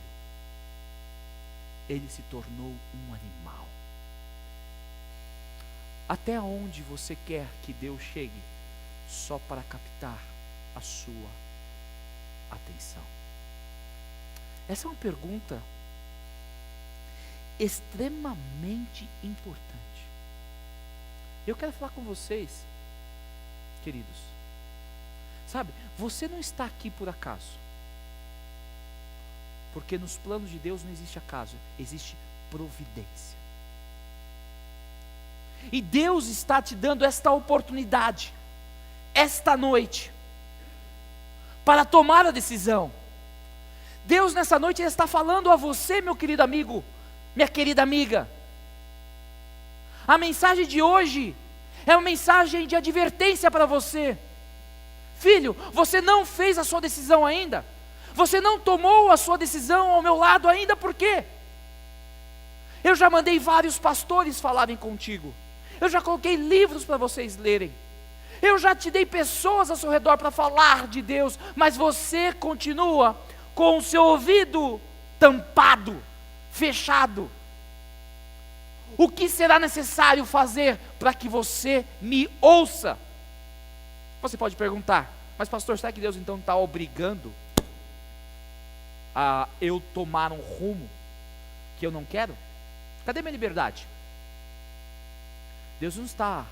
[SPEAKER 2] Ele se tornou um animal. Até onde você quer que Deus chegue só para captar a sua atenção? Essa é uma pergunta extremamente importante. Eu quero falar com vocês, queridos. Sabe, você não está aqui por acaso. Porque nos planos de Deus não existe acaso, existe providência. E Deus está te dando esta oportunidade, esta noite, para tomar a decisão. Deus nessa noite está falando a você, meu querido amigo, minha querida amiga. A mensagem de hoje é uma mensagem de advertência para você. Filho, você não fez a sua decisão ainda. Você não tomou a sua decisão ao meu lado ainda, por quê? Eu já mandei vários pastores falarem contigo. Eu já coloquei livros para vocês lerem. Eu já te dei pessoas ao seu redor para falar de Deus, mas você continua com o seu ouvido tampado, fechado. O que será necessário fazer para que você me ouça? Você pode perguntar, mas pastor, será que Deus então está obrigando a eu tomar um rumo que eu não quero? Cadê minha liberdade? Deus não está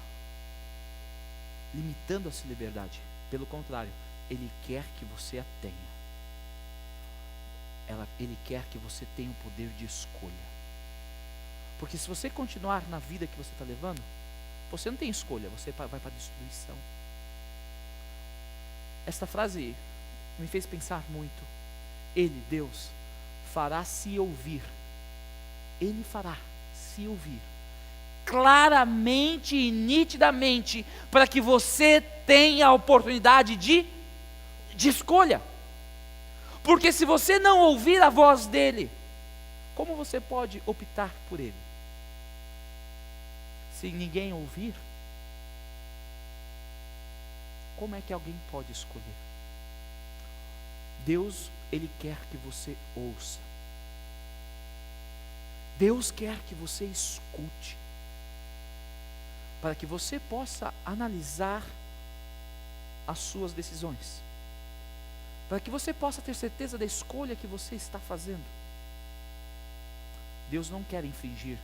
[SPEAKER 2] limitando a sua liberdade. Pelo contrário, Ele quer que você a tenha. Ele quer que você tenha o poder de escolha. Porque se você continuar na vida que você está levando, você não tem escolha, você vai para a destruição. Esta frase me fez pensar muito. Ele, Deus, fará se ouvir. Ele fará se ouvir claramente e nitidamente, para que você tenha a oportunidade de escolha. Porque se você não ouvir a voz dele, como você pode optar por ele? Se ninguém ouvir, como é que alguém pode escolher? Deus, Ele quer que você ouça. Deus quer que você escute, para que você possa analisar as suas decisões, para que você possa ter certeza da escolha que você está fazendo. Deus não quer infringir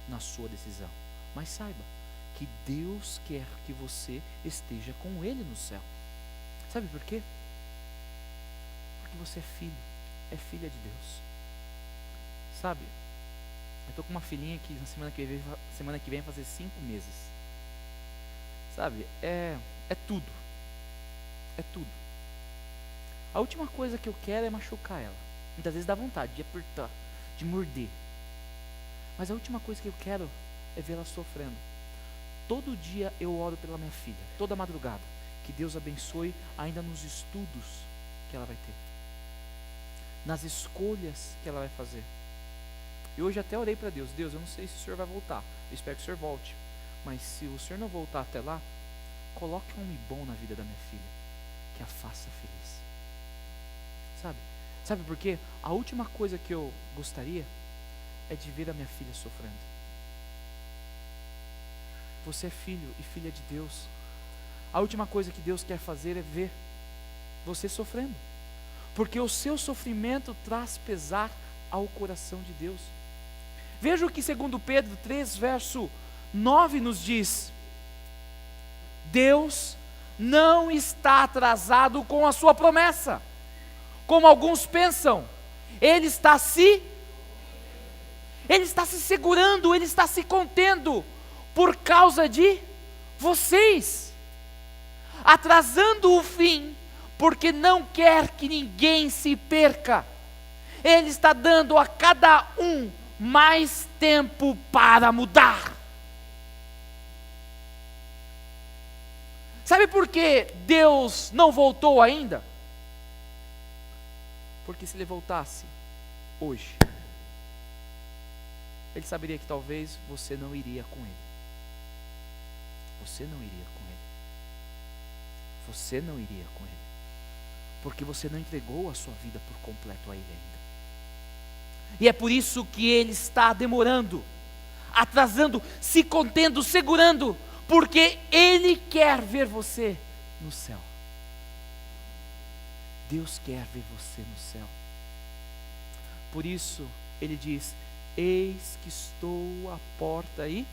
[SPEAKER 2] na sua decisão, mas saiba que Deus quer que você esteja com Ele no céu. Sabe por quê? Porque você é filho, é filha de Deus. Sabe, eu estou com uma filhinha que na semana que vem vai fazer 5 meses. Sabe, é tudo. É tudo. A última coisa que eu quero é machucar ela. Muitas vezes dá vontade de apertar, de morder. Mas a última coisa que eu quero é vê-la sofrendo. Todo dia eu oro pela minha filha, toda madrugada. Que Deus abençoe ainda nos estudos que ela vai ter, nas escolhas que ela vai fazer. E hoje até orei para Deus. Deus, eu não sei se o Senhor vai voltar. Eu espero que o Senhor volte. Mas se o Senhor não voltar até lá, coloque um homem bom na vida da minha filha, que a faça feliz. Sabe por quê? A última coisa que eu gostaria é de ver a minha filha sofrendo. Você é filho e filha de Deus. A última coisa que Deus quer fazer é ver você sofrendo, porque o seu sofrimento traz pesar ao coração de Deus. Veja o que 2 Pedro 3, verso 9 nos diz: Deus não está atrasado com a sua promessa, como alguns pensam. Ele está se segurando, ele está se contendo por causa de vocês, atrasando o fim, porque não quer que ninguém se perca. Ele está dando a cada um mais tempo para mudar. Sabe por que Deus não voltou ainda? Porque se ele voltasse hoje, ele saberia que talvez você não iria com ele. Você não iria com ele. Você não iria com ele. Porque você não entregou a sua vida por completo a ele ainda. E é por isso que ele está demorando, atrasando, se contendo, segurando, porque ele quer ver você no céu. Deus quer ver você no céu. Por isso ele diz: eis que estou à porta e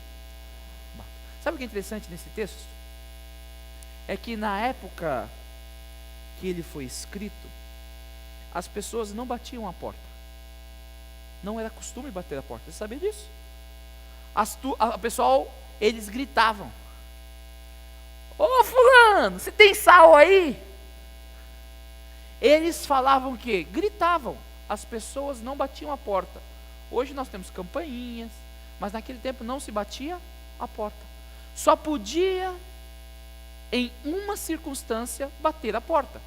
[SPEAKER 2] bato. Sabe o que é interessante nesse texto? É que na época que ele foi escrito, as pessoas não batiam a porta. Não era costume bater a porta. Você sabia disso? O pessoal, eles gritavam: ô fulano, você tem sal aí? Eles falavam o quê? Gritavam. As pessoas não batiam a porta. Hoje nós temos campainhas, mas naquele tempo não se batia a porta. Só podia, em uma circunstância, bater a porta: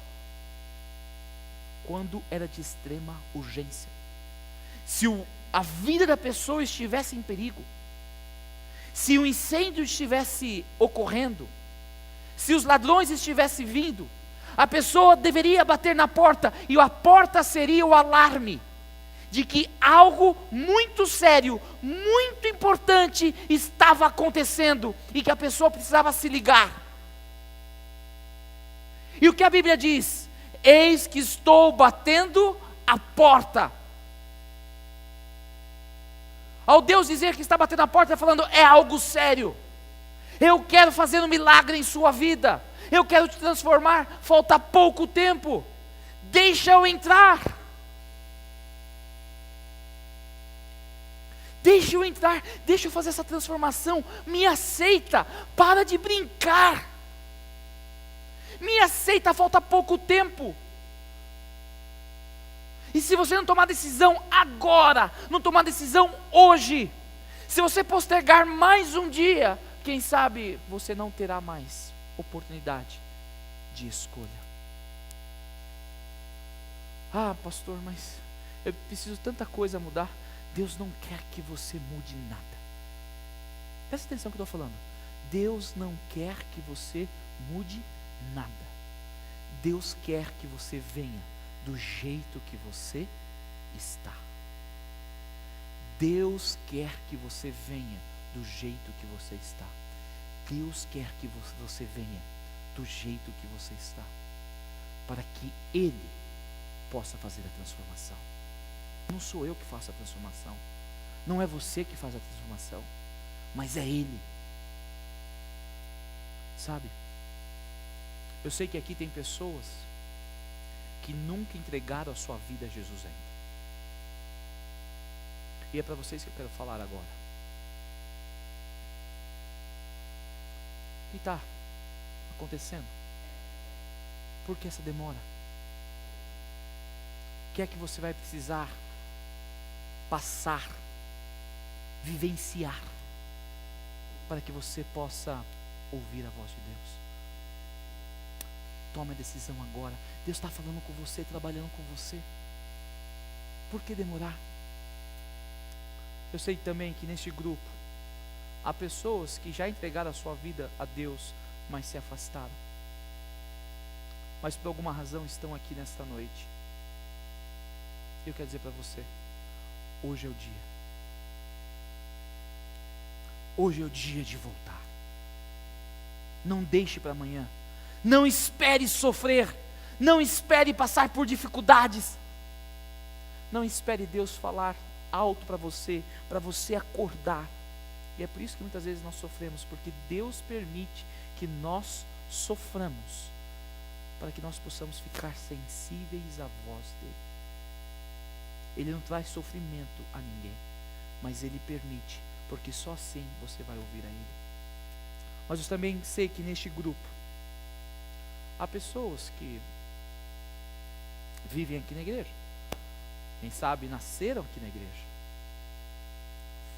[SPEAKER 2] quando era de extrema urgência. Se a vida da pessoa estivesse em perigo, se o incêndio estivesse ocorrendo, se os ladrões estivessem vindo, a pessoa deveria bater na porta, e a porta seria o alarme de que algo muito sério, muito importante estava acontecendo e que a pessoa precisava se ligar. E o que a Bíblia diz? Eis que estou batendo a porta. Ao Deus dizer que está batendo a porta, está falando: é algo sério. Eu quero fazer um milagre em sua vida. Eu quero te transformar. Falta pouco tempo. Deixa eu entrar. Deixa eu entrar. Deixa eu fazer essa transformação. Me aceita. Para de brincar. Me aceita. Falta pouco tempo. E se você não tomar decisão agora, não tomar decisão hoje, se você postergar mais um dia, quem sabe você não terá mais oportunidade de escolha. Ah, pastor, mas eu preciso tanta coisa mudar. Deus não quer que você mude nada. Presta atenção no que eu estou falando. Deus não quer que você mude nada. Deus quer que você venha do jeito que você está. Deus quer que você venha do jeito que você está. Deus quer que você venha do jeito que você está, para que Ele possa fazer a transformação. Não sou eu que faço a transformação, não é você que faz a transformação, mas é Ele. Sabe, eu sei que aqui tem pessoas que nunca entregaram a sua vida a Jesus ainda. E é para vocês que eu quero falar agora. O que está acontecendo? Por que essa demora? O que é que você vai precisar passar, vivenciar, para que você possa ouvir a voz de Deus? Tome a decisão agora. Deus está falando com você, trabalhando com você. Por que demorar? Eu sei também que neste grupo há pessoas que já entregaram a sua vida a Deus, mas se afastaram. Mas por alguma razão estão aqui nesta noite. Eu quero dizer para você, hoje é o dia. Hoje é o dia de voltar. Não deixe para amanhã. Não espere sofrer. Não espere passar por dificuldades. Não espere Deus falar alto para você acordar. E é por isso que muitas vezes nós sofremos, porque Deus permite que nós soframos para que nós possamos ficar sensíveis à voz dele. Ele não traz sofrimento a ninguém, mas ele permite, porque só assim você vai ouvir a ele. Mas eu também sei que neste grupo há pessoas que vivem aqui na igreja, quem sabe nasceram aqui na igreja,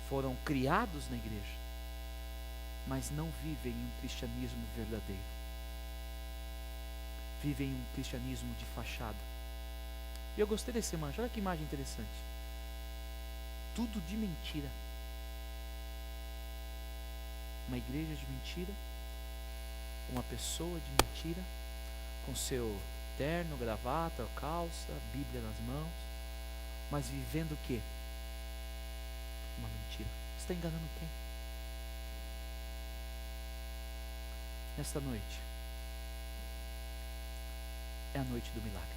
[SPEAKER 2] foram criados na igreja, mas não vivem um cristianismo verdadeiro, vivem um cristianismo de fachada. E eu gostei desse imagem, olha que imagem interessante, tudo de mentira, uma igreja de mentira, uma pessoa de mentira, com seu terno, gravata, calça, Bíblia nas mãos, mas vivendo o quê? Uma mentira. Você está enganando quem? Nesta noite é a noite do milagre.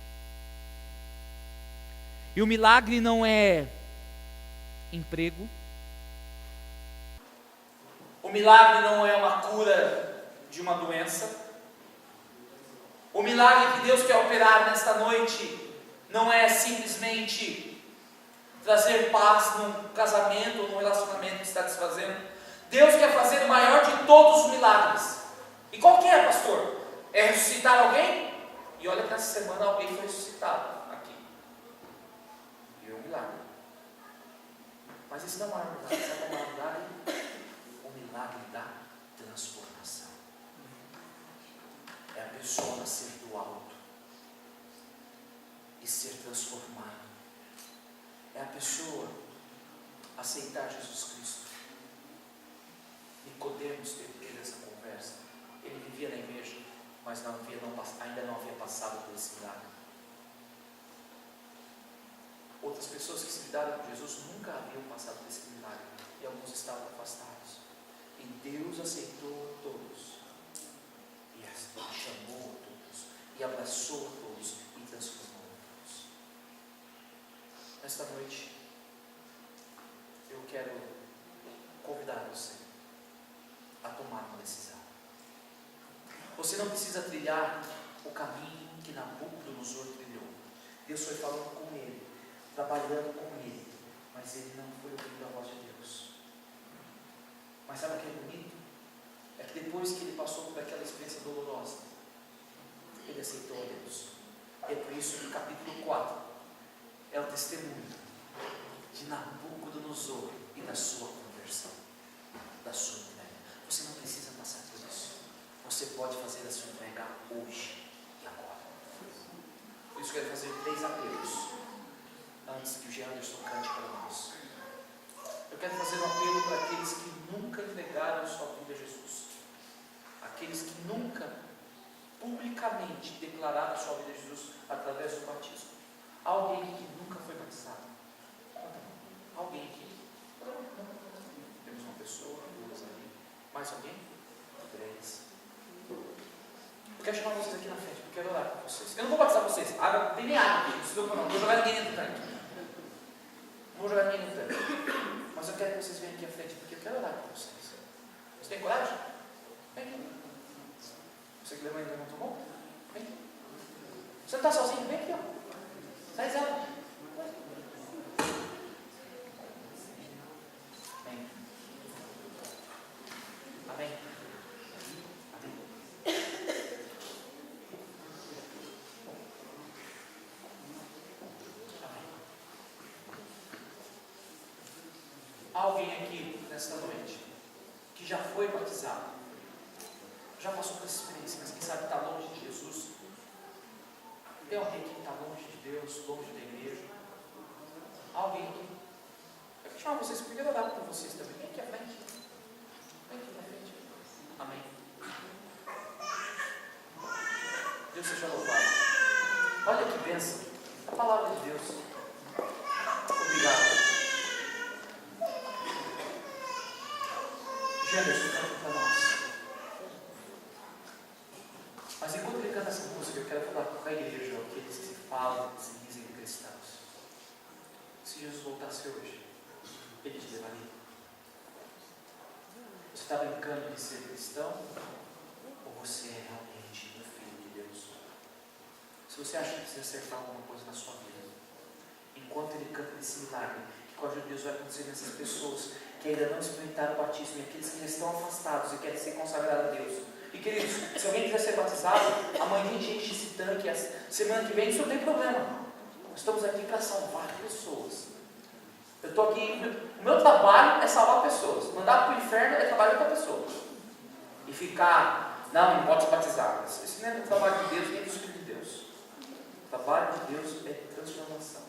[SPEAKER 2] E o milagre não é emprego, o milagre não é uma cura de uma doença, o milagre que Deus quer operar nesta noite não é simplesmente trazer paz num casamento ou num relacionamento que está desfazendo. Deus quer fazer o maior de todos os milagres. E qual que é, pastor? É ressuscitar alguém? E olha que essa semana alguém foi ressuscitado aqui. E é um milagre. Mas isso não é o maior milagre. Sabe qual é o maior milagre? O milagre da transformação. É a pessoa nascer do alto e ser transformada. É a pessoa aceitar Jesus Cristo. Nicodemos teve essa conversa. Ele vivia na igreja, mas ainda não havia passado por esse milagre. Outras pessoas que se lidaram com Jesus nunca haviam passado por esse milagre, e alguns estavam afastados. E Deus aceitou todos, e chamou a todos, e abraçou a todos, e transformou a todos. Nesta noite, eu quero convidar você a tomar uma decisão. Você não precisa trilhar o caminho que Nabucodonosor trilhou. Deus foi falando com ele, trabalhando com ele, mas ele não foi ouvindo a voz de Deus. Mas sabe o que é bonito? É que depois que ele passou por aquela experiência dolorosa, ele aceitou a Deus. E é por isso que o capítulo 4 é o testemunho de Nabucodonosor e da sua conversão, da sua entrega. Você não precisa passar por isso. Você pode fazer a sua entrega hoje e agora. Por isso eu quero fazer 3 apelos antes que o Jean Anderson cante para nós. Eu quero fazer um apelo para aqueles que nunca entregaram sua vida a Jesus, aqueles que nunca publicamente declararam sua vida a Jesus através do batismo. Alguém que nunca foi batizado? Alguém que? Temos uma pessoa, 2 ali. Mais alguém? 3. Eu quero chamar vocês aqui na frente, porque eu quero orar com vocês. Eu não vou batizar vocês. Água, tem nem água aqui, não se preocupa não. Não vou jogar ninguém dentro do tanque. Não vou jogar ninguém dentro do tanque. Mas eu quero que vocês venham aqui à frente, porque eu quero orar com vocês. Você tem coragem? Vem aqui. Você que ainda não tomou? Vem aqui. Você não está sozinho? Vem aqui, ó. Sai zero. Amém. Amém. Amém. Há alguém aqui nesta noite que já foi batizado, já passou por essa experiência, mas quem sabe está longe de Jesus? Tem alguém que está longe de Deus, longe da igreja? Há alguém aqui? Eu quero chamar vocês, porque eu quero orar por vocês também. Vem aqui à frente. Vem aqui na frente. Amém. Deus seja louvado. Olha que bênção. A palavra de Deus. Obrigado. Anderson, canta para nós. Mas enquanto ele canta essa música, eu quero falar com a igreja, aqueles que se falam, que se dizem cristãos. Se Jesus voltasse hoje, ele te levaria. Você está brincando de ser cristão? Ou você é realmente um filho de Deus?
[SPEAKER 3] Se você acha que precisa acertar alguma coisa na sua vida, enquanto ele canta esse milagre, que com a ajuda de Deus vai acontecer nessas pessoas que ainda não experimentaram o batismo, e aqueles que já estão afastados e querem ser consagrados a Deus. E queridos, se alguém quiser ser batizado, amanhã a gente enche esse tanque, a semana que vem, isso não tem problema. Nós estamos aqui para salvar pessoas. Eu estou aqui, o meu trabalho é salvar pessoas. Mandar para o inferno é trabalhar para pessoas. E ficar, não pode se batizar. Isso não é o trabalho de Deus, nem do Espírito de Deus. O trabalho de Deus é transformação.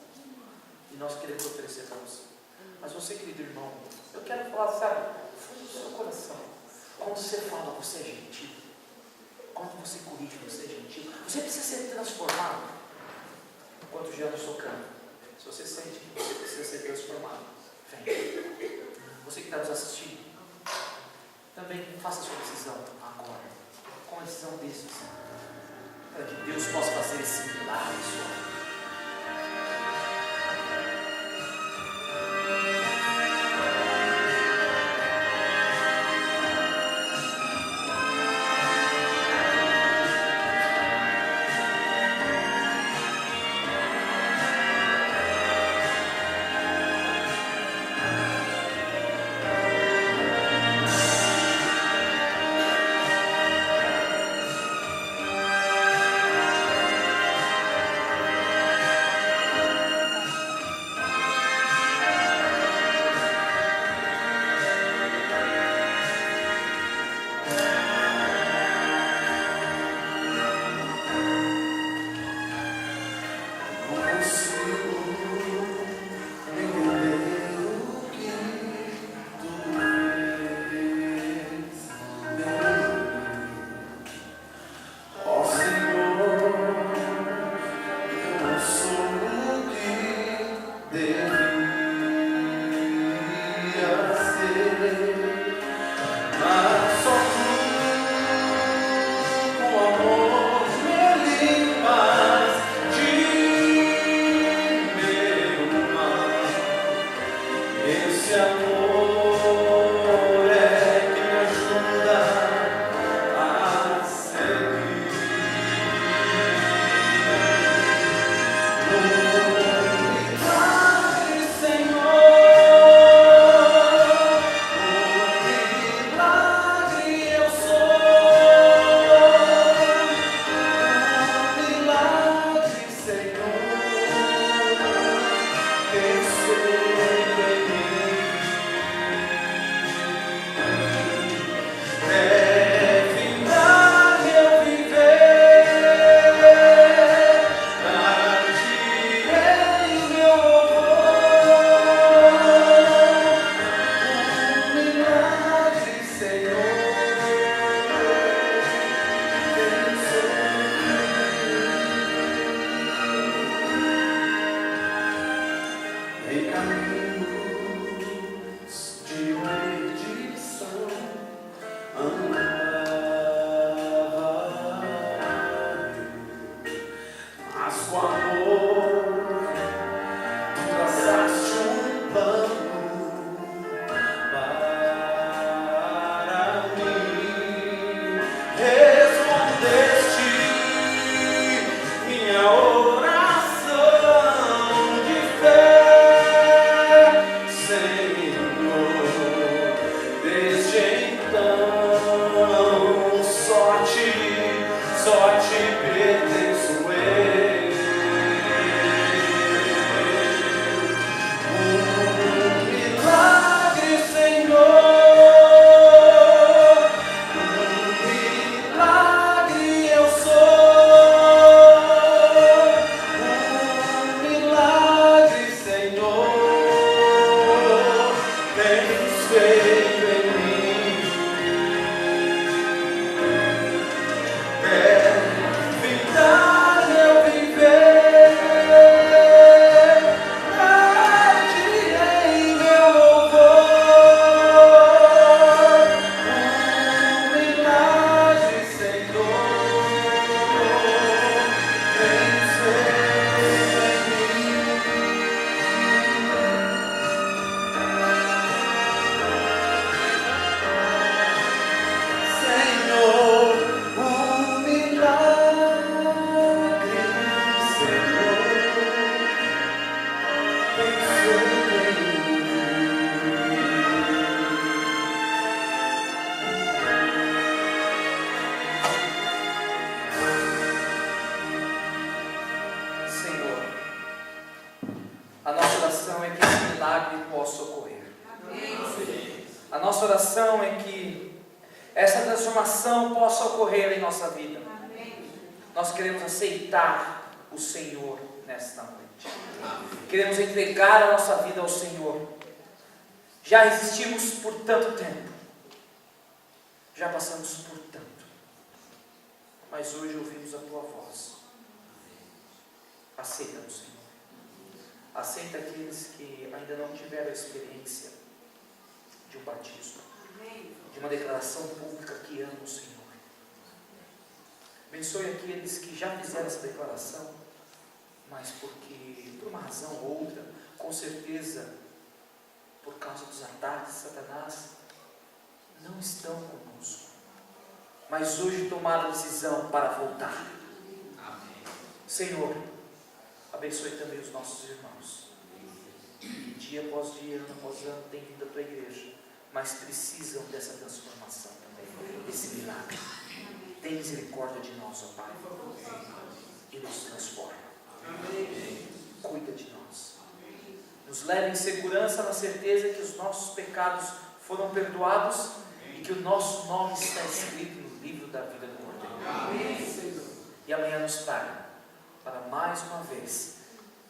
[SPEAKER 3] E nós queremos oferecer para você. Mas você, querido irmão, eu quero falar, sabe, fundo do seu coração. Quando você fala, você é gentil. Quando você corrige, você é gentil. Você precisa ser transformado. Enquanto o Jean socando. Se você sente que você precisa ser transformado, vem. Você que está nos assistindo, também faça a sua decisão agora. Com a decisão desses. Para que Deus possa fazer esse milagre, Senhor. nossa oração é que essa transformação possa ocorrer em nossa vida. Nós queremos aceitar o Senhor nesta noite. Queremos entregar a nossa vida ao Senhor. Já resistimos por tanto tempo. Já passamos por tanto. Mas hoje ouvimos a Tua voz. Aceita-nos, Senhor. Aceita aqueles que ainda não tiveram a experiência de um batismo, de uma declaração pública que amam o Senhor. Abençoe aqueles que já fizeram essa declaração, mas porque, por uma razão ou outra, com certeza, por causa dos ataques de Satanás, não estão conosco, mas hoje tomaram a decisão para voltar. Senhor, abençoe também os nossos irmãos, que dia após dia, ano após ano, têm vindo à Tua igreja, mas precisam dessa transformação também, desse milagre. Tem misericórdia de nós, ó Pai, e nos transforma. Cuida de nós. Nos leva em segurança na certeza que os nossos pecados foram perdoados e que o nosso nome está escrito no livro da vida do Cordeiro. E amanhã nos traga para mais uma vez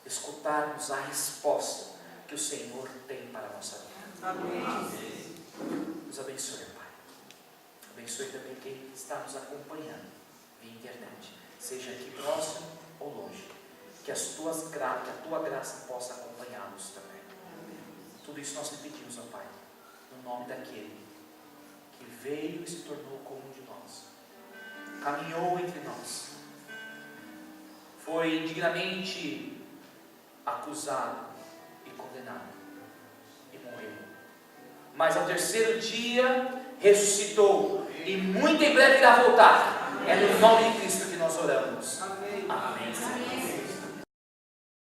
[SPEAKER 3] escutarmos a resposta que o Senhor tem para a nossa vida. Nos abençoe, Pai. Abençoe também quem está nos acompanhando via internet, seja aqui próximo ou longe. Que a Tua graça possa acompanhá-los também. Tudo isso nós lhe pedimos, ó Pai, no nome daquele que veio e se tornou comum de nós, caminhou entre nós, foi indignamente acusado e condenado e morreu, mas ao terceiro dia ressuscitou e muito em breve irá voltar. É no nome de Cristo que nós oramos. Amém.